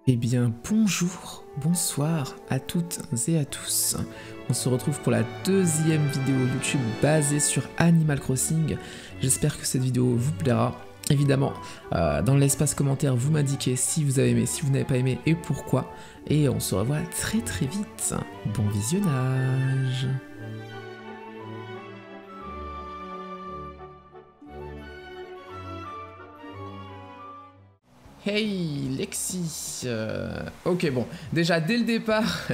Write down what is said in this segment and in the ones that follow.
Eh bien bonjour, bonsoir à toutes et à tous. On se retrouve pour la deuxième vidéo YouTube basée sur Animal Crossing. J'espère que cette vidéo vous plaira. Évidemment, dans l'espace commentaire, vous m'indiquez si vous avez aimé, si vous n'avez pas aimé et pourquoi. Et on se revoit très très vite. Bon visionnage. Hey Lexi, ok bon, déjà dès le départ,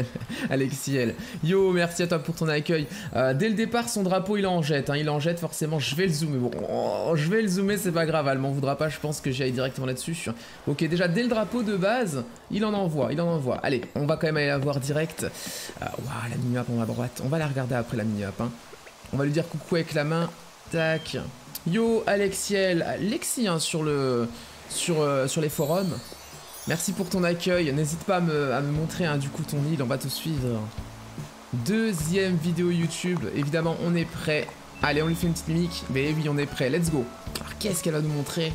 Alexiel, yo merci à toi pour ton accueil, dès le départ son drapeau il en jette, hein, il en jette forcément, je vais le zoomer, bon, je vais le zoomer c'est pas grave, elle m'en voudra pas, je pense que j'aille directement là-dessus. Ok déjà dès le drapeau de base, il en envoie, allez, on va quand même aller la voir direct, waouh la mini-map en haut à droite, on va la regarder après la mini-map, hein. On va lui dire coucou avec la main, tac, yo Alexiel, Lexi hein, sur les forums. Merci pour ton accueil. N'hésite pas à me montrer hein, du coup ton île, on va te suivre. Deuxième vidéo YouTube. Évidemment, on est prêt. Allez, on lui fait une petite mimique. Mais oui, on est prêt. Let's go. Alors, qu'est-ce qu'elle va nous montrer?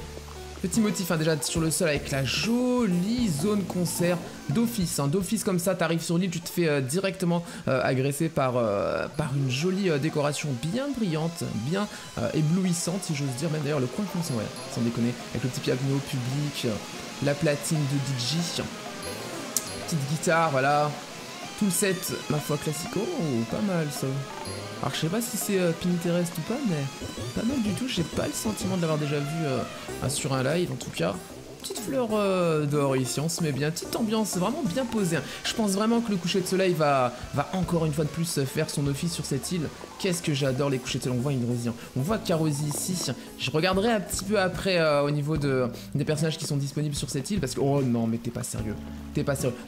Petit motif hein, déjà sur le sol avec la jolie zone concert d'office. Hein. D'office comme ça, t'arrives sur l'île, tu te fais directement agresser par une jolie décoration bien brillante, bien éblouissante si j'ose dire. Même d'ailleurs le coin de ouais, sans déconner, avec le petit piano public, la platine de DJ, petite guitare, voilà. Tout le set, ma foi, classico, pas mal ça. Alors je sais pas si c'est Pinterest ou pas, mais pas mal du tout, j'ai pas le sentiment de l'avoir déjà vu sur un live en tout cas. Petite fleur d'or ici, on se met bien, petite ambiance vraiment bien posée. Hein. Je pense vraiment que le coucher de soleil va encore une fois de plus faire son office sur cette île. Qu'est-ce que j'adore les couchers de soleil, on voit une Rosy. On voit Carosi ici, je regarderai un petit peu après au niveau des personnages qui sont disponibles sur cette île parce que... Oh non mais t'es pas sérieux,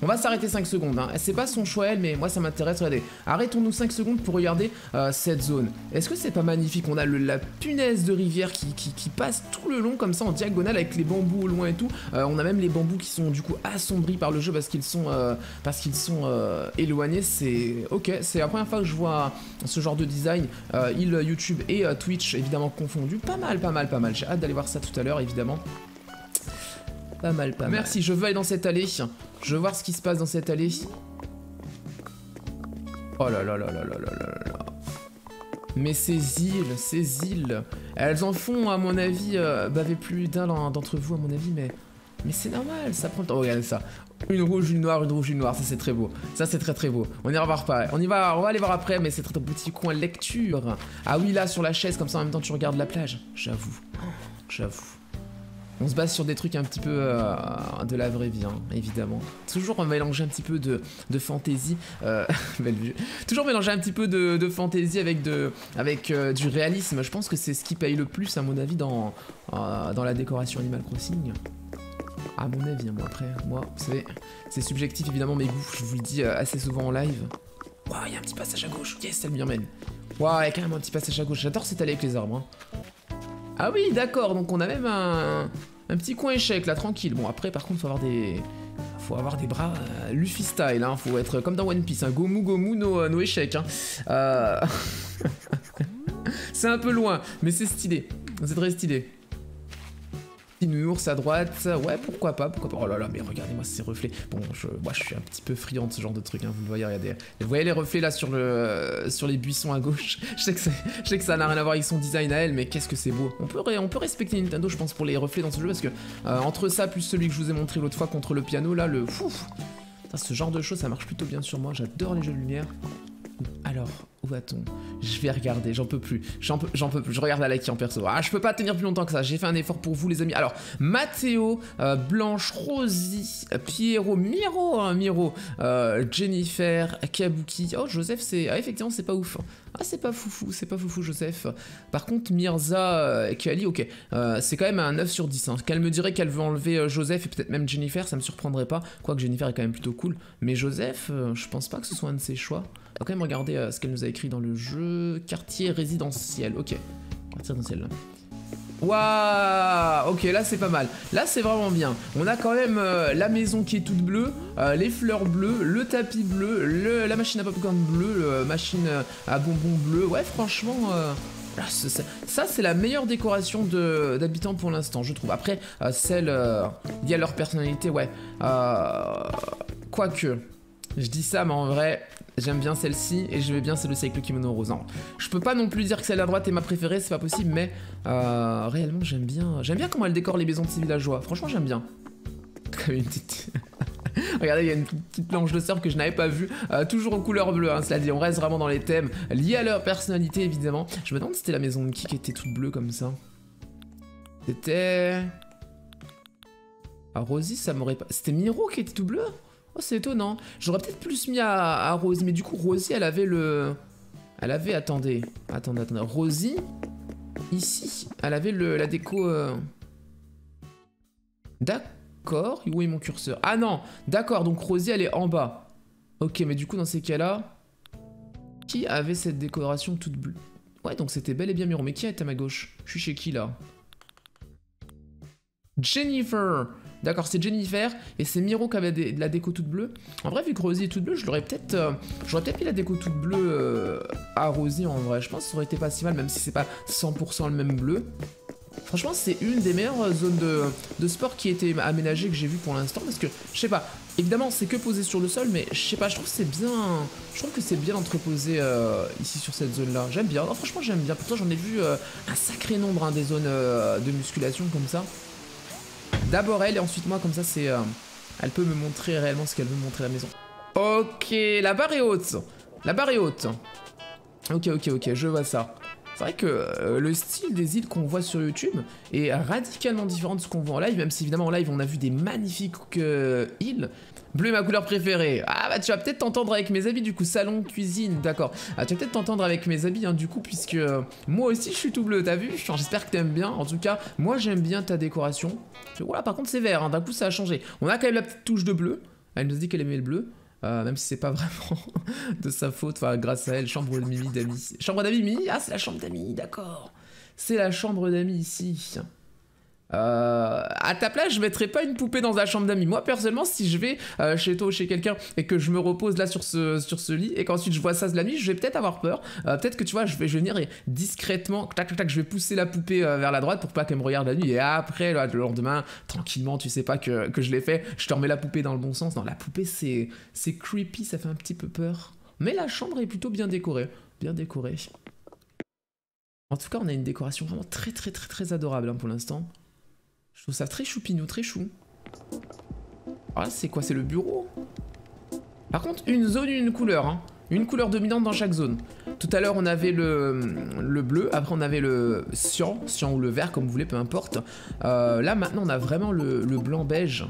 On va s'arrêter 5 secondes, hein. C'est pas son choix elle, mais moi ça m'intéresse, regardez. Arrêtons-nous 5 secondes pour regarder cette zone. Est-ce que c'est pas magnifique? On a la punaise de rivière qui passe tout le long comme ça en diagonale avec les bambous au loin et tout. On a même les bambous qui sont du coup assombris par le jeu parce qu'ils sont éloignés. C'est ok, c'est la première fois que je vois ce genre de design. Il YouTube et Twitch évidemment confondus. Pas mal. J'ai hâte d'aller voir ça tout à l'heure évidemment. Pas mal. Merci, je veux aller dans cette allée. Je veux voir ce qui se passe dans cette allée. Oh là là. Mais ces îles, elles en font à mon avis, baver plus d'un d'entre vous à mon avis, mais c'est normal, ça prend le temps. Oh, regardez ça, une rouge, une noire, ça c'est très beau, ça c'est très beau. On ira voir pareil, on va aller voir après, mais c'est très petit coin lecture. Ah oui là sur la chaise comme ça en même temps tu regardes la plage, j'avoue. On se base sur des trucs un petit peu de la vraie vie, hein, évidemment. Toujours mélanger un petit peu de fantaisie. Belle vue. Toujours mélanger un petit peu de fantaisie avec du réalisme. Je pense que c'est ce qui paye le plus, à mon avis, dans la décoration Animal Crossing. À mon avis, moi, après, vous savez, c'est subjectif, évidemment, mes goûts. Je vous le dis assez souvent en live. Waouh, il y a un petit passage à gauche. Yes, elle m'y emmène. Waouh, il y a quand même un petit passage à gauche. J'adore cette allée avec les arbres. Hein. Ah oui, d'accord, donc on a même un petit coin échec là, tranquille. Bon, après, par contre, faut avoir des bras Luffy style, hein. Faut être comme dans One Piece, hein. Gomu, no échecs. Hein. C'est un peu loin, mais c'est stylé. C'est très stylé. Une ours à droite, ouais, pourquoi pas. Oh là là, mais regardez-moi ces reflets. Bon, moi je suis un petit peu friand de ce genre de truc, hein, vous le voyez, regardez. Vous voyez les reflets là sur les buissons à gauche. Je sais que ça n'a rien à voir avec son design à elle, mais qu'est-ce que c'est beau. On peut respecter Nintendo, je pense, pour les reflets dans ce jeu, parce que entre ça, plus celui que je vous ai montré l'autre fois contre le piano, là, ce genre de choses, ça marche plutôt bien sur moi, j'adore les jeux de lumière. Alors, où va-t-on? Je vais regarder, j'en peux plus. Je regarde la like en perso. Ah, je peux pas tenir plus longtemps que ça. J'ai fait un effort pour vous, les amis. Alors, Mathéo, Blanche, Rosie, Pierrot, Miro, Jennifer, Kabuki. Oh, Joseph, c'est... Ah, effectivement, c'est pas ouf. Ah, c'est pas foufou, Joseph. Par contre, Mirza et Kali, ok. C'est quand même un 9 sur 10. Hein. Qu'elle me dirait qu'elle veut enlever Joseph et peut-être même Jennifer, ça me surprendrait pas. Quoique Jennifer est quand même plutôt cool. Mais Joseph, je pense pas que ce soit un de ses choix. On va quand même regarder ce qu'elle nous a écrit dans le jeu. Quartier résidentiel, ok. Quartier résidentiel. Waouh, ok, là c'est pas mal. Là c'est vraiment bien. On a quand même la maison qui est toute bleue, les fleurs bleues, le tapis bleu, la machine à popcorn bleue, machine à bonbons bleu. Ouais, franchement, Là, ça, c'est la meilleure décoration d'habitants pour l'instant, je trouve. Après, celle liée à leur personnalité, ouais. Quoique, je dis ça, mais en vrai, j'aime bien celle-ci et je vais bien celle-ci avec le kimono rose. Non, je peux pas non plus dire que celle à droite est ma préférée, c'est pas possible, mais réellement, j'aime bien comment elle décore les maisons de ces villageois. Franchement, j'aime bien. Comme une petite... Regardez, il y a une petite planche de surf que je n'avais pas vue, toujours en couleur bleue, hein, cela dit, on reste vraiment dans les thèmes liés à leur personnalité, évidemment. Je me demande si c'était la maison de qui était toute bleue comme ça. C'était... Ah, Rosie, ça m'aurait pas... C'était Miro qui était tout bleu? Oh, c'est étonnant. J'aurais peut-être plus mis à Rosie, mais du coup, Rosie, elle avait le... Elle avait... Attendez. Rosie, ici, elle avait la déco... D'accord, où est mon curseur? Ah non, d'accord, donc Rosie elle est en bas. Ok, mais du coup dans ces cas-là, qui avait cette décoration toute bleue? Ouais, donc c'était bel et bien Miro, mais qui est à ma gauche? Je suis chez qui là? Jennifer. D'accord, c'est Jennifer, et c'est Miro qui avait de la déco toute bleue. En vrai, vu que Rosie est toute bleue, j'aurais peut-être mis la déco toute bleue à Rosie en vrai. Je pense que ça aurait été pas si mal, même si c'est pas 100% le même bleu. Franchement, c'est une des meilleures zones de sport qui a été aménagée que j'ai vu pour l'instant. Parce que, je sais pas, évidemment, c'est que posé sur le sol, mais je sais pas, je trouve que c'est bien. Je trouve que c'est bien entreposé ici sur cette zone-là. J'aime bien. Non, franchement, j'aime bien. Pourtant, j'en ai vu un sacré nombre des zones de musculation comme ça. D'abord elle, et ensuite moi, comme ça, c'est. Elle peut me montrer réellement ce qu'elle veut me montrer à la maison. Ok, la barre est haute. La barre est haute. Ok, je vois ça. C'est vrai que le style des îles qu'on voit sur YouTube est radicalement différent de ce qu'on voit en live, même si évidemment en live on a vu des magnifiques îles. Bleu est ma couleur préférée. Ah bah tu vas peut-être t'entendre avec mes habits du coup, salon, cuisine, d'accord. Ah, tu vas peut-être t'entendre avec mes habits hein, du coup, puisque moi aussi je suis tout bleu, t'as vu? J'espère que t'aimes bien. En tout cas, moi j'aime bien ta décoration. Voilà, par contre c'est vert, hein, d'un coup ça a changé. On a quand même la petite touche de bleu. Elle nous dit qu'elle aimait le bleu. Même si c'est pas vraiment de sa faute, enfin grâce à elle, chambre de Mimi d'amis. Chambre d'amis Mimi? Ah c'est la chambre d'amis, d'accord. C'est la chambre d'amis ici. À ta place, je mettrais pas une poupée dans la chambre d'amis. Moi personnellement, si je vais chez toi ou chez quelqu'un et que je me repose là sur ce lit et qu'ensuite je vois ça la nuit, je vais peut-être avoir peur. Peut-être que tu vois, je vais venir et discrètement, tac, je vais pousser la poupée vers la droite pour pas qu'elle me regarde la nuit. Et après, là, le lendemain, tranquillement, tu sais pas que je l'ai fait, je te remets la poupée dans le bon sens. Non, la poupée, c'est creepy, ça fait un petit peu peur. Mais la chambre est plutôt bien décorée. En tout cas, on a une décoration vraiment très adorable hein, pour l'instant. Je trouve ça très choupinou, très chou. Ah, c'est quoi? C'est le bureau? Par contre, une zone, une couleur. Hein. Une couleur dominante dans chaque zone. Tout à l'heure, on avait le bleu. Après, on avait le cyan ou le vert, comme vous voulez, peu importe. Là, maintenant, on a vraiment le blanc beige.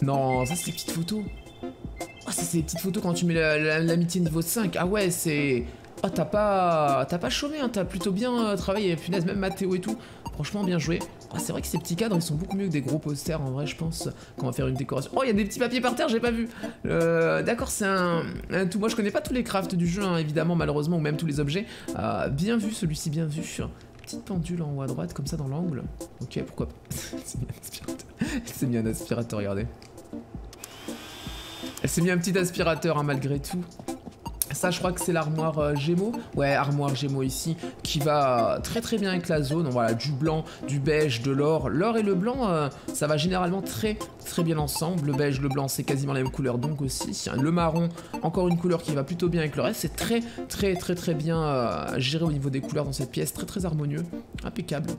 Non, ça, c'est les petites photos. Oh, ça, c'est les petites photos quand tu mets l'amitié niveau 5. Ah ouais, c'est... Oh, t'as pas chômé, hein. T'as plutôt bien travaillé. Punaise, même Mathéo et tout. Franchement, bien joué. Oh, c'est vrai que ces petits cadres, ils sont beaucoup mieux que des gros posters, en vrai, je pense, quand on va faire une décoration. Oh, il y a des petits papiers par terre, j'ai pas vu. D'accord, c'est un tout. Moi, je connais pas tous les crafts du jeu, hein, évidemment, malheureusement, ou même tous les objets. Bien vu, celui-ci, bien vu. Petite pendule en haut à droite, comme ça, dans l'angle. Ok, pourquoi pas. C'est mis un aspirateur. C'est mis un aspirateur, regardez. Elle s'est mis un petit aspirateur, hein, malgré tout. Ça, je crois que c'est l'armoire Gémeaux. Ouais, armoire Gémeaux ici, qui va très bien avec la zone. Voilà, du blanc, du beige, de l'or. L'or et le blanc, ça va généralement très bien ensemble. Le beige, le blanc, c'est quasiment la même couleur, donc aussi. Le marron, encore une couleur qui va plutôt bien avec le reste. C'est très bien géré au niveau des couleurs dans cette pièce. Très harmonieux. Impeccable.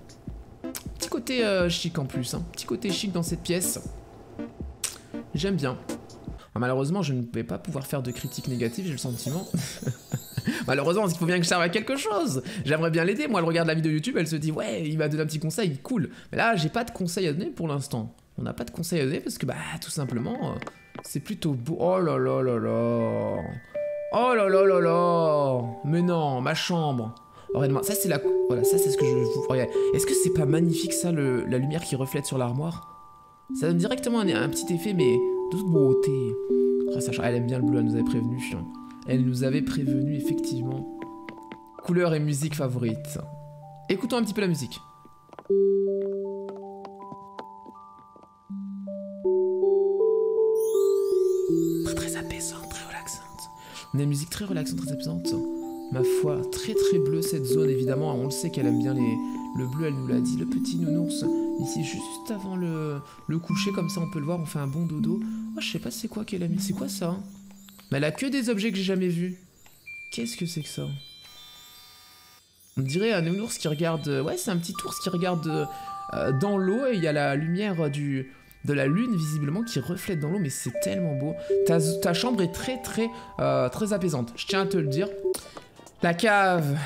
Petit côté chic en plus. Hein. Petit côté chic dans cette pièce. J'aime bien. Malheureusement, je ne vais pas pouvoir faire de critiques négatives, j'ai le sentiment. Malheureusement, parce qu'il faut bien que je serve à quelque chose. J'aimerais bien l'aider. Moi, elle regarde la vidéo YouTube, elle se dit, ouais, il va donner un petit conseil, cool. Mais là, j'ai pas de conseil à donner pour l'instant. On n'a pas de conseil à donner parce que, bah, tout simplement, c'est plutôt beau. Oh là là là là. Oh là là là là. Mais non, ma chambre. Regarde-moi, ça c'est la... Voilà, ça c'est ce que je vous... Regarde. Est-ce que c'est pas magnifique, ça, la lumière qui reflète sur l'armoire? Ça donne directement un petit effet, mais... de toute beauté. Oh, Sacha, elle aime bien le bleu, elle nous avait prévenu. Elle nous avait prévenu, effectivement. Couleur et musique favorite. Écoutons un petit peu la musique. Très apaisante, très relaxante. On a une musique très relaxante, très apaisante. Ma foi, très très bleu cette zone, évidemment. On le sait qu'elle aime bien le bleu, elle nous l'a dit. Le petit nounours, ici, juste avant le coucher, comme ça on peut le voir, on fait un bon dodo. Oh, je sais pas c'est quoi qu'elle a mis, c'est quoi ça, hein? Mais elle a que des objets que j'ai jamais vus. Qu'est-ce que c'est que ça? On dirait un nounours qui regarde... Ouais, c'est un petit ours qui regarde dans l'eau, et il y a la lumière de la lune, visiblement, qui reflète dans l'eau, mais c'est tellement beau. Ta chambre est très très apaisante, je tiens à te le dire. La cave...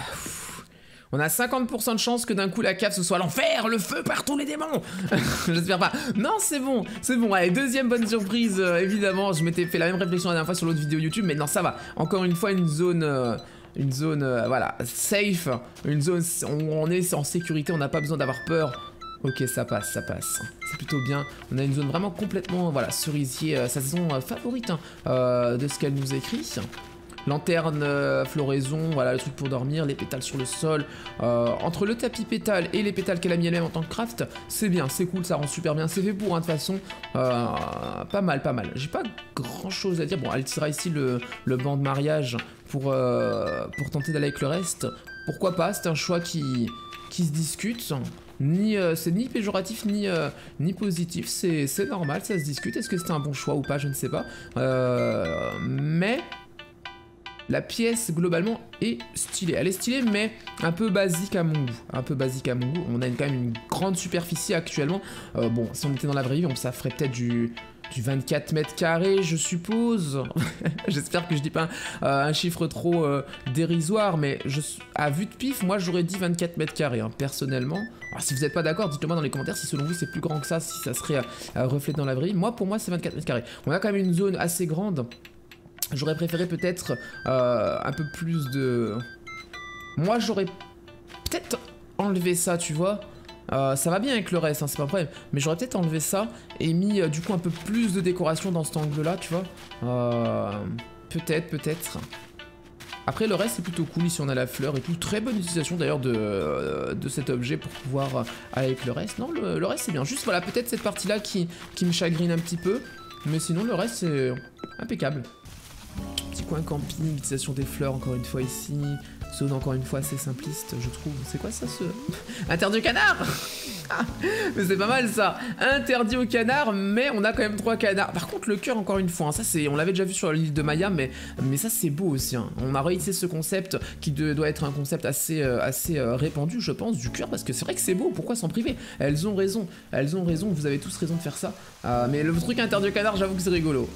On a 50% de chance que d'un coup la cave ce soit l'enfer, le feu partout les démons. J'espère pas. Non, c'est bon, c'est bon. Allez, deuxième bonne surprise, évidemment. Je m'étais fait la même réflexion la dernière fois sur l'autre vidéo YouTube, mais non, ça va. Encore une fois, une zone, voilà, safe. Une zone où on est en sécurité, on n'a pas besoin d'avoir peur. Ok, ça passe, ça passe. C'est plutôt bien. On a une zone vraiment complètement, voilà, cerisier, sa saison favorite hein, de ce qu'elle nous écrit. Lanterne, floraison, voilà le truc pour dormir, les pétales sur le sol. Entre le tapis pétale et les pétales qu'elle a mis elle-même en tant que craft, c'est bien, c'est cool, ça rend super bien. C'est fait pour, hein, de toute façon. Pas mal, pas mal. J'ai pas grand chose à dire. Bon, elle tirera ici le banc de mariage pour tenter d'aller avec le reste. Pourquoi pas, c'est un choix qui se discute. C'est ni péjoratif ni positif, c'est normal, ça se discute. Est-ce que c'était un bon choix ou pas, je ne sais pas. Mais la pièce globalement est stylée. Elle est stylée mais un peu basique à mon goût. Un peu basique à mon goût. On a quand même une grande superficie actuellement. Bon, si on était dans la vraie vie, ça ferait peut-être du 24 mètres carrés, je suppose. J'espère que je dis pas un chiffre trop dérisoire, mais à vue de pif, moi j'aurais dit 24 mètres carrés, hein, personnellement. Alors, si vous n'êtes pas d'accord, dites-le moi dans les commentaires si selon vous c'est plus grand que ça, si ça serait reflété dans la vraie vie. Moi, pour moi, c'est 24 mètres carrés. On a quand même une zone assez grande. J'aurais préféré peut-être un peu plus de... Moi, j'aurais peut-être enlevé ça, tu vois. Ça va bien avec le reste, hein, c'est pas un problème. Mais j'aurais peut-être enlevé ça et mis du coup un peu plus de décoration dans cet angle-là, tu vois. Peut-être. Après, le reste, c'est plutôt cool. Ici, on a la fleur et tout. Très bonne utilisation d'ailleurs de cet objet pour pouvoir aller avec le reste. Non, le reste, c'est bien. Juste, voilà, peut-être cette partie-là qui me chagrine un petit peu. Mais sinon, le reste, c'est impeccable. Petit coin camping, utilisation des fleurs encore une fois ici. Zone encore une fois assez simpliste, je trouve. C'est quoi ça, ce... Interdit au canard. Mais c'est pas mal ça. Interdit au canard, mais on a quand même 3 canards. Par contre, le cœur, encore une fois, hein, ça c'est, on l'avait déjà vu sur l'île de Maya, mais ça c'est beau aussi. Hein. On a réussi ce concept qui doit être un concept assez répandu, je pense, du cœur, parce que c'est vrai que c'est beau. Pourquoi s'en priver? Elles ont raison. Vous avez tous raison de faire ça. Mais le truc interdit au canard, j'avoue que c'est rigolo.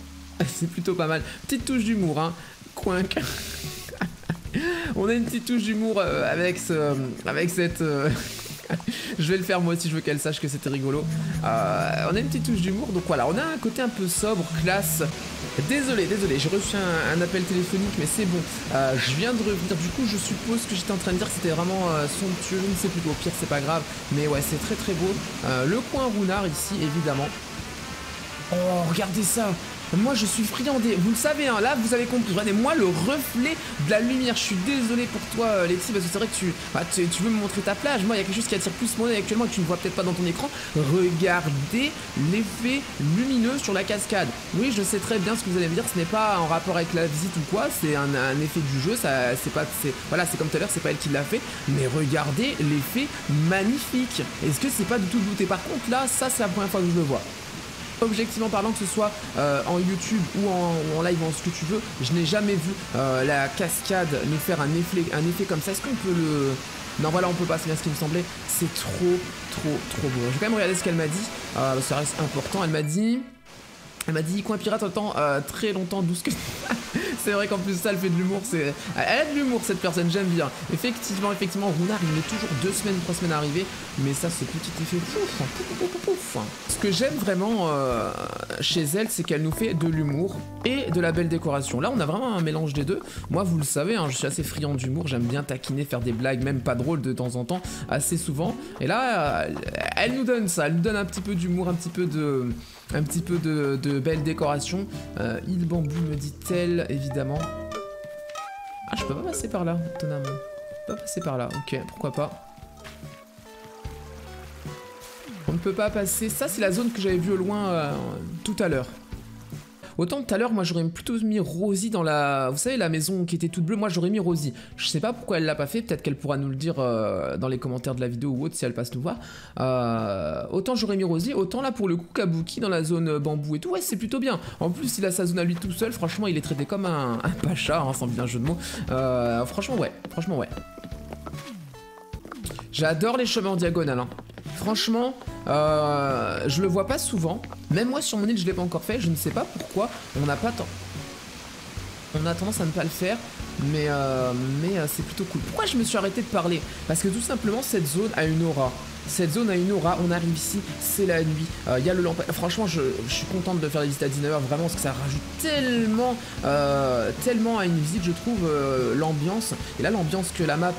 C'est plutôt pas mal. Petite touche d'humour, hein. Coinc. On a une petite touche d'humour avec cette... Je vais le faire moi aussi, je veux qu'elle sache que c'était rigolo. On a une petite touche d'humour, donc voilà, on a un côté un peu sobre, classe. Désolé, j'ai reçu un appel téléphonique, mais c'est bon. Je viens de revenir, du coup je suppose que j'étais en train de dire que c'était vraiment somptueux, je ne sais plus, au pire c'est pas grave. Mais ouais, c'est très très beau. Le coin Runard ici, évidemment. Oh, regardez ça! Moi je suis friand des... Vous le savez, hein, là vous avez compris. Regardez-moi le reflet de la lumière. Je suis désolé pour toi, Letty, parce que c'est vrai que tu veux me montrer ta plage. Moi, il y a quelque chose qui attire plus mon œil actuellement et que tu ne vois peut-être pas dans ton écran. Regardez l'effet lumineux sur la cascade. Oui, je sais très bien ce que vous allez me dire. Ce n'est pas en rapport avec la visite ou quoi. C'est un effet du jeu. Voilà, c'est comme tout à l'heure, c'est pas elle qui l'a fait. Mais regardez l'effet magnifique. Est-ce que c'est pas du tout douté? Par contre, là, ça, c'est la première fois que je le vois. Objectivement parlant, que ce soit en YouTube ou en live, en ce que tu veux, je n'ai jamais vu la cascade nous faire un effet comme ça. Est-ce qu'on peut le... Non, voilà, on peut pas, c'est bien ce qui me semblait. C'est trop beau. Je vais quand même regarder ce qu'elle m'a dit. Ça reste important. Elle m'a dit, coin pirate, attends, très longtemps, 12 que... C'est vrai qu'en plus ça, elle fait de l'humour, elle a de l'humour cette personne, j'aime bien. Effectivement, Runard, il met toujours 2 semaines, 3 semaines à arriver, mais ça, ce petit effet pouf. Ce que j'aime vraiment chez elle, c'est qu'elle nous fait de l'humour et de la belle décoration. Là, on a vraiment un mélange des deux. Moi, vous le savez, hein, je suis assez friand d'humour, j'aime bien taquiner, faire des blagues, même pas drôles de temps en temps, assez souvent. Et là, elle nous donne ça, elle nous donne un petit peu d'humour, un petit peu de belle décoration. Île bambou, me dit-elle, évidemment. Ah, je peux pas passer par là, étonnamment. Je peux pas passer par là, ok, pourquoi pas. On ne peut pas passer. Ça, c'est la zone que j'avais vue au loin tout à l'heure. Autant tout à l'heure, moi j'aurais plutôt mis Rosie dans la... Vous savez, la maison qui était toute bleue, moi j'aurais mis Rosie. Je sais pas pourquoi elle l'a pas fait, peut-être qu'elle pourra nous le dire dans les commentaires de la vidéo ou autre si elle passe nous voir. Autant j'aurais mis Rosie, autant là pour le coup Kabuki dans la zone bambou et tout, ouais c'est plutôt bien. En plus il a sa zone à lui tout seul, franchement il est traité comme un pacha, hein, sans bien jeu de mots. Franchement ouais. J'adore les chemins en diagonale, hein. Franchement, je le vois pas souvent. Même moi sur mon île je l'ai pas encore fait, je ne sais pas pourquoi. On n'a pas tant... On a tendance à ne pas le faire, mais c'est plutôt cool. Pourquoi je me suis arrêté de parler? Parce que tout simplement cette zone a une aura. Cette zone a une aura, on arrive ici, c'est la nuit, il y a le lampadaire. Franchement, je suis contente de faire les visites à 19h, vraiment, parce que ça rajoute tellement, tellement à une visite, je trouve, l'ambiance. Et là, l'ambiance que la map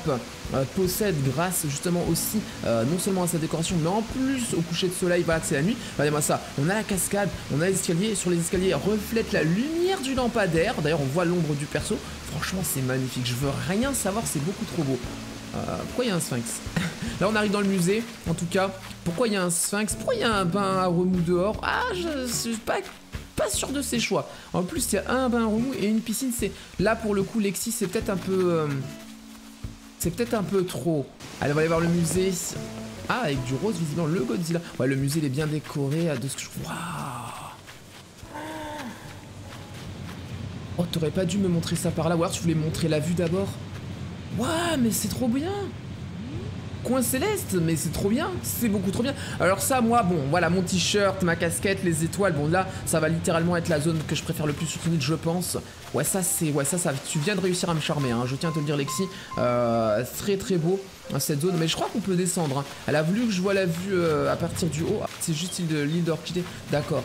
possède grâce justement aussi, non seulement à sa décoration, mais en plus au coucher de soleil, voilà que c'est la nuit. Regardez-moi ça, on a la cascade, on a les escaliers, et sur les escaliers reflète la lumière du lampadaire. D'ailleurs, on voit l'ombre du perso. Franchement, c'est magnifique, je veux rien savoir, c'est beaucoup trop beau. Pourquoi il y a un sphinx? Là on arrive dans le musée, en tout cas. Pourquoi il y a un sphinx? Pourquoi il y a un bain à remous dehors? Ah, je suis pas sûr de ses choix. En plus il y a un bain à remous et une piscine. C'est là pour le coup Lexi c'est peut-être un peu c'est peut-être un peu trop. Allez on va aller voir le musée. Ah avec du rose visiblement, le Godzilla. Ouais le musée il est bien décoré de ce que je... Waouh. Oh t'aurais pas dû me montrer ça par là. Ou alors tu voulais montrer la vue d'abord. Ouais mais c'est trop bien. Coin céleste, mais c'est trop bien, c'est beaucoup trop bien. Alors ça, moi, bon, voilà, mon t-shirt, ma casquette, les étoiles, bon là, ça va littéralement être la zone que je préfère le plus sur ton île, je pense. Ouais, ça, tu viens de réussir à me charmer, hein, je tiens à te le dire, Lexi. Très très beau, hein, cette zone, mais je crois qu'on peut descendre. Hein. Elle a voulu que je vois la vue à partir du haut. C'est juste l'île d'Orchidée, d'accord.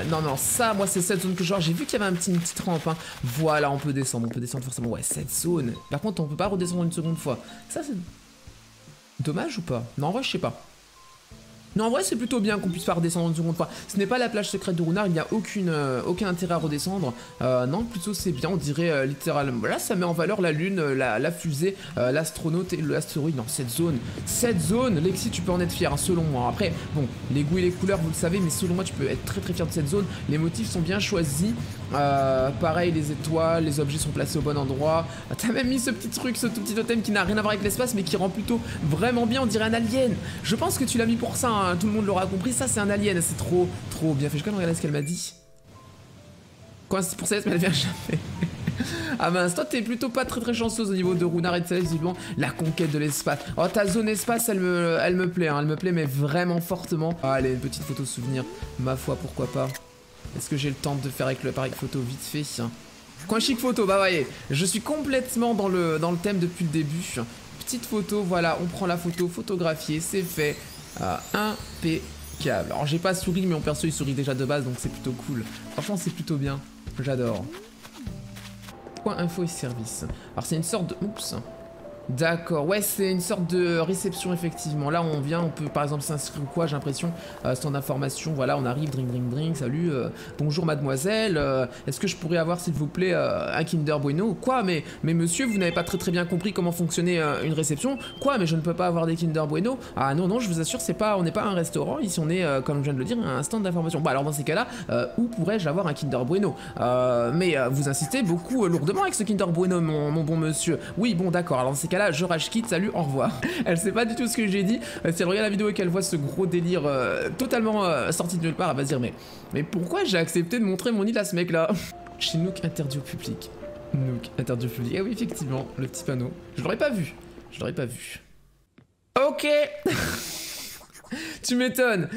Non, ça, moi, c'est cette zone que genre, j'ai vu qu'il y avait une petite rampe. Hein. Voilà, on peut descendre forcément. Ouais, cette zone. Par contre, on peut pas redescendre une seconde fois. Ça, c'est... Dommage ou pas? Non, en vrai, je sais pas. Non, en vrai, c'est plutôt bien qu'on puisse pas redescendre une seconde fois. Ce n'est pas la plage secrète de Runard, il n'y a aucun intérêt à redescendre. Non, plutôt c'est bien, on dirait littéralement. Là, ça met en valeur la lune, la fusée, l'astronaute et l'astéroïde. Non, cette zone, Lexi, tu peux en être fier, hein, selon moi. Après, bon, les goûts et les couleurs, vous le savez, mais selon moi, tu peux être très très fier de cette zone. Les motifs sont bien choisis. Pareil, les étoiles, les objets sont placés au bon endroit. T'as même mis ce petit truc, ce tout petit totem qui n'a rien à voir avec l'espace, mais qui rend plutôt vraiment bien, on dirait un alien. Je pense que tu l'as mis pour ça, hein. Tout le monde l'aura compris, ça c'est un alien, c'est trop bien fait. Je vais quand même regarder ce qu'elle m'a dit. Quoi, c'est pour ça, mais elle vient jamais. Ah mince, toi t'es plutôt pas très chanceuse au niveau de Runard et de Céleste, visiblement. La conquête de l'espace. Oh, ta zone espace, elle me plaît, hein, elle me plaît, mais vraiment fortement. Ah, allez, une petite photo souvenir. Ma foi, pourquoi pas. Est-ce que j'ai le temps de faire avec l'appareil photo vite fait? Coin chic photo, bah voyez, je suis complètement dans le thème depuis le début. Petite photo, voilà, on prend la photo, photographiée, c'est fait. Impeccable. Alors j'ai pas souri, mais mon perso il sourit déjà de base, donc c'est plutôt cool. Franchement c'est plutôt bien, j'adore. Point info et service. Alors c'est une sorte de... Oups. D'accord, ouais, c'est une sorte de réception, effectivement. Là, on vient, on peut par exemple s'inscrire ou quoi, j'ai l'impression. Stand d'information, voilà, on arrive, drink, salut, bonjour mademoiselle, est-ce que je pourrais avoir, s'il vous plaît, un Kinder Bueno? Quoi, mais monsieur, vous n'avez pas très bien compris comment fonctionnait une réception? Quoi, mais je ne peux pas avoir des Kinder Bueno? Ah non, je vous assure, on n'est pas un restaurant, ici on est, comme je viens de le dire, un stand d'information. Bon, alors dans ces cas-là, où pourrais-je avoir un Kinder Bueno? Mais vous insistez beaucoup lourdement avec ce Kinder Bueno, mon bon monsieur. Oui, bon, d'accord, alors dans ces cas-là, je rage quitte, salut, au revoir. Elle sait pas du tout ce que j'ai dit. Si elle regarde la vidéo et qu'elle voit ce gros délire totalement sorti de nulle part, elle va se dire mais pourquoi j'ai accepté de montrer mon île à ce mec-là? Chez Nook, interdit au public. Nook, interdit au public. Eh oui, effectivement, le petit panneau. Je l'aurais pas vu. Ok. Tu m'étonnes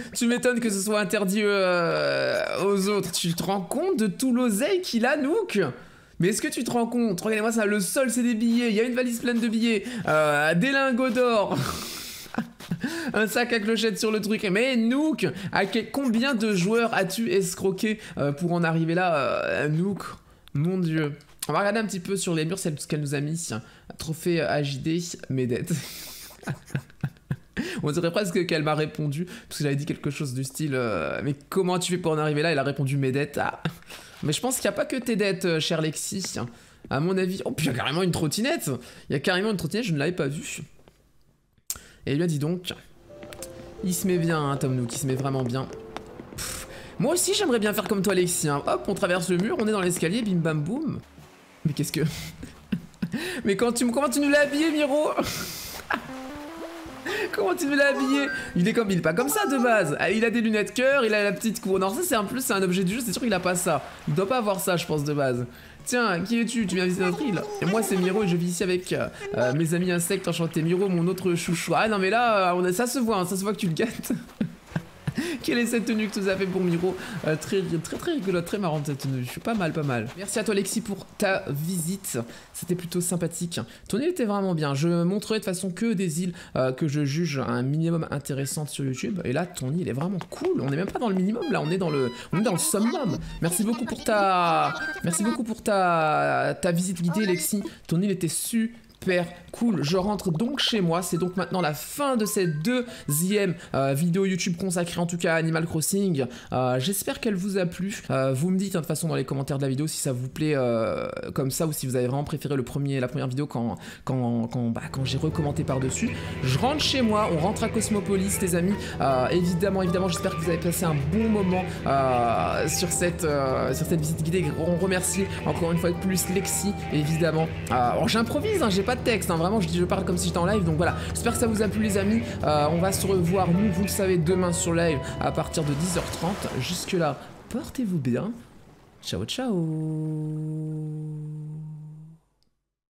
que ce soit interdit aux autres. Tu te rends compte de tout l'oseille qu'il a, Nook? Mais est-ce que tu te rends compte? Regardez-moi ça, le sol c'est des billets, il y a une valise pleine de billets, des lingots d'or, un sac à clochettes sur le truc. Mais Nook, combien de joueurs as-tu escroqué pour en arriver là, Nook? Mon dieu. On va regarder un petit peu sur les murs, ce qu'elle nous a mis. Trophée AJD, Medette. On dirait presque qu'elle m'a répondu, parce que j'avais dit quelque chose du style mais comment tu fais pour en arriver là? Elle a répondu Medette. Ah. Mais je pense qu'il n'y a pas que tes dettes, cher Lexi. À mon avis... Oh, puis il y a carrément une trottinette. Je ne l'avais pas vue. Et bien, dis donc. Il se met bien, hein, Tom Nook, il se met vraiment bien. Moi aussi j'aimerais bien faire comme toi Alexis, hein. Hop, on traverse le mur, on est dans l'escalier, bim bam boum. Mais qu'est-ce que... Mais comment tu nous l'as habillé, Miro? Comment tu nous l'as habillé? Il est pas comme ça de base. Ah, il a des lunettes cœur, il a la petite couronne. Non, ça c'est en plus c'est un objet du jeu, c'est sûr qu'il a pas ça. Il doit pas avoir ça, je pense, de base. Tiens, qui es-tu? Tu viens visiter notre île? Et moi c'est Miro et je vis ici avec mes amis insectes. Enchanté, Miro, mon autre chouchou. Ah non mais là, ça se voit, hein, ça se voit que tu le gâtes. Quelle est cette tenue que tu nous as fait pour Miro? Très rigolote, très marrante cette tenue. Je suis pas mal. Merci à toi Alexis pour ta visite. C'était plutôt sympathique. Ton île était vraiment bien. Je montrerai de toute façon que des îles que je juge un minimum intéressantes sur YouTube. Et là, ton île est vraiment cool. On n'est même pas dans le minimum là, on est dans le summum. Merci beaucoup pour ta visite guidée, Alexis. Ton île était super cool. Je rentre donc chez moi. C'est donc maintenant la fin de cette deuxième vidéo YouTube consacrée en tout cas à Animal Crossing. J'espère qu'elle vous a plu. Vous me dites hein, de toute façon dans les commentaires de la vidéo si ça vous plaît comme ça ou si vous avez vraiment préféré la première vidéo quand j'ai recommenté par-dessus. Je rentre chez moi. On rentre à Cosmopolis, les amis. Évidemment, j'espère que vous avez passé un bon moment sur cette visite guidée. On remercie encore une fois de plus Lexi, évidemment. J'improvise, hein, j'ai pas de texte, hein, vraiment je parle comme si j'étais en live, donc voilà, j'espère que ça vous a plu les amis. On va se revoir, nous vous le savez, demain sur live à partir de 10h30. Jusque là, portez-vous bien, ciao ciao.